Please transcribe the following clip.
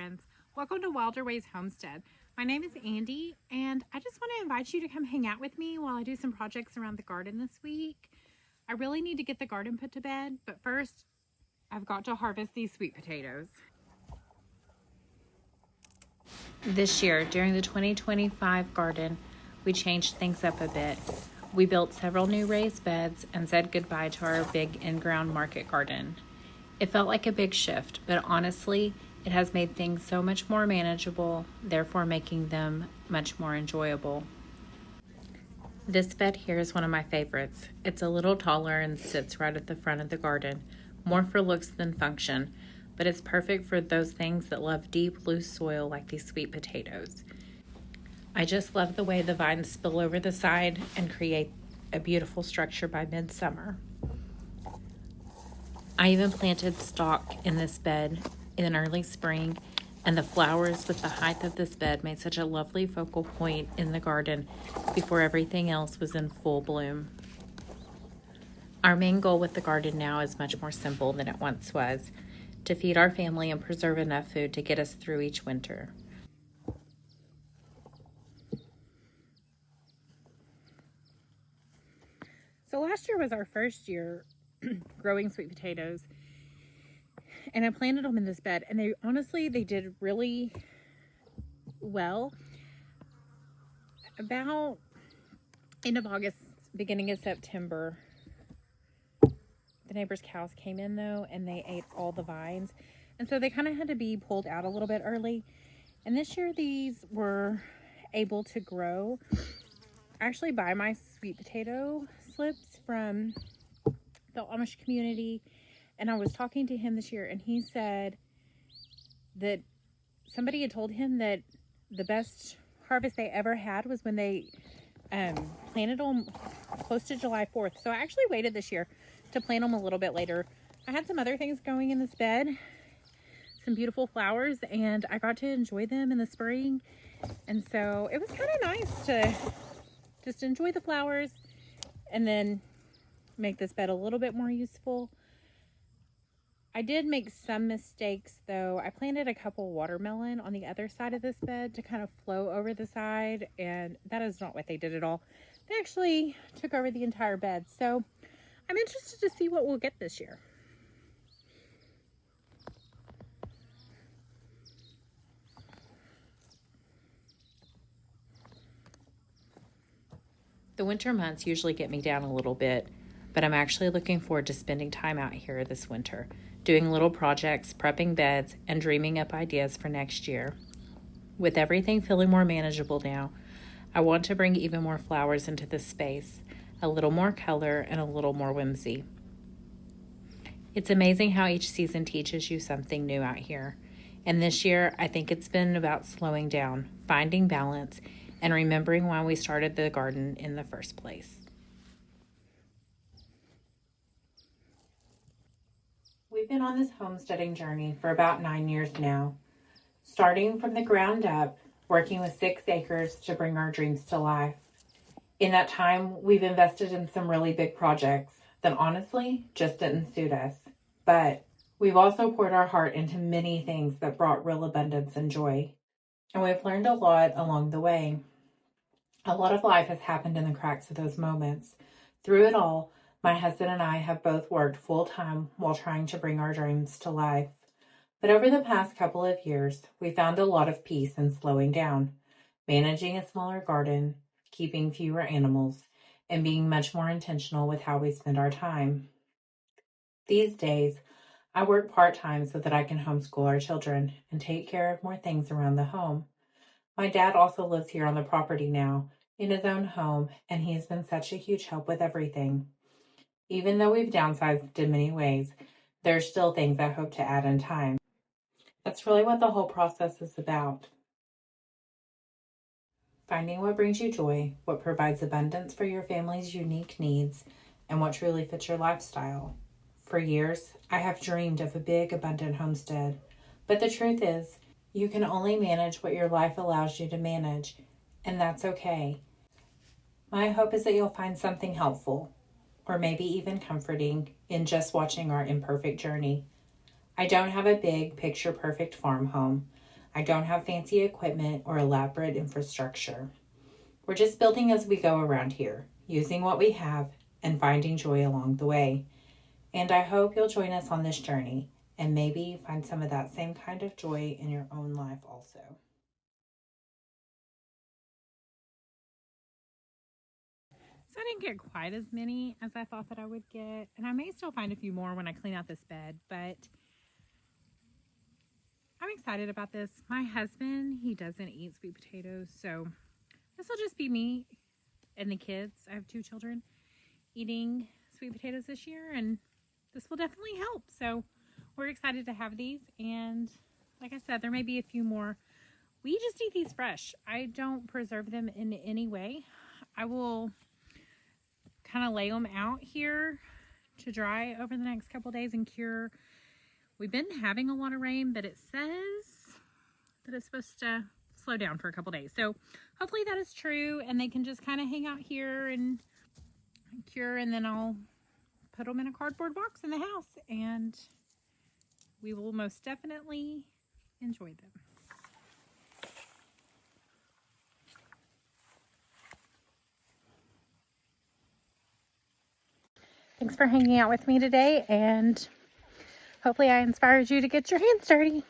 friends. Welcome to Wilder Ways Homestead. My name is Andy, and I just want to invite you to come hang out with me while I do some projects around the garden this week. I really need to get the garden put to bed, but first, I've got to harvest these sweet potatoes. This year, during the 2025 garden, we changed things up a bit. We built several new raised beds and said goodbye to our big in-ground market garden. It felt like a big shift, but honestly, it has made things so much more manageable, therefore making them much more enjoyable. This bed here is one of my favorites. It's a little taller and sits right at the front of the garden, more for looks than function, but it's perfect for those things that love deep, loose soil like these sweet potatoes. I just love the way the vines spill over the side and create a beautiful structure by midsummer. I even planted stock in this bed in early spring, and the flowers with the height of this bed made such a lovely focal point in the garden before everything else was in full bloom. Our main goal with the garden now is much more simple than it once was, to feed our family and preserve enough food to get us through each winter. So last year was our first year growing sweet potatoes, and I planted them in this bed, and they did really well. About end of August, beginning of September, the neighbors' cows came in though, and they ate all the vines, and so they kind of had to be pulled out a little bit early. And this year these were able to grow. I actually buy my sweet potato slips from the Amish community, and I was talking to him this year, and he said that somebody had told him that the best harvest they ever had was when they planted them close to July 4th. So I actually waited this year to plant them a little bit later. I had some other things going in this bed, some beautiful flowers, and I got to enjoy them in the spring. And so it was kind of nice to just enjoy the flowers and then make this bed a little bit more useful. I did make some mistakes though. I planted a couple watermelon on the other side of this bed to kind of flow over the side, and that is not what they did at all. They actually took over the entire bed. So I'm interested to see what we'll get this year. The winter months usually get me down a little bit, but I'm actually looking forward to spending time out here this winter, doing little projects, prepping beds, and dreaming up ideas for next year. With everything feeling more manageable now, I want to bring even more flowers into this space, a little more color and a little more whimsy. It's amazing how each season teaches you something new out here. And this year, I think it's been about slowing down, finding balance, and remembering why we started the garden in the first place. We've been on this homesteading journey for about 9 years now, starting from the ground up, working with 6 acres to bring our dreams to life. In that time, we've invested in some really big projects that honestly just didn't suit us. But we've also poured our heart into many things that brought real abundance and joy. And we've learned a lot along the way. A lot of life has happened in the cracks of those moments. Through it all, my husband and I have both worked full-time while trying to bring our dreams to life. But over the past couple of years, we found a lot of peace in slowing down, managing a smaller garden, keeping fewer animals, and being much more intentional with how we spend our time. These days, I work part-time so that I can homeschool our children and take care of more things around the home. My dad also lives here on the property now, in his own home, and he has been such a huge help with everything. Even though we've downsized in many ways, there are still things I hope to add in time. That's really what the whole process is about. Finding what brings you joy, what provides abundance for your family's unique needs, and what truly fits your lifestyle. For years, I have dreamed of a big, abundant homestead, but the truth is, you can only manage what your life allows you to manage, and that's okay. My hope is that you'll find something helpful, or maybe even comforting, in just watching our imperfect journey. I don't have a big, picture-perfect farm home, I don't have fancy equipment or elaborate infrastructure. We're just building as we go around here, using what we have and finding joy along the way. And I hope you'll join us on this journey and maybe find some of that same kind of joy in your own life also. So I didn't get quite as many as I thought that I would get. And I may still find a few more when I clean out this bed, but I'm excited about this. My husband, he doesn't eat sweet potatoes, so this will just be me and the kids. I have 2 children eating sweet potatoes this year, and this will definitely help. So we're excited to have these, and like I said, there may be a few more. We just eat these fresh. I don't preserve them in any way. I will kind of lay them out here to dry over the next couple days and cure. We've been having a lot of rain, but it says that it's supposed to slow down for a couple days. So hopefully that is true, and they can just kind of hang out here and cure, and then I'll put them in a cardboard box in the house, and we will most definitely enjoy them. Thanks for hanging out with me today, and hopefully I inspired you to get your hands dirty.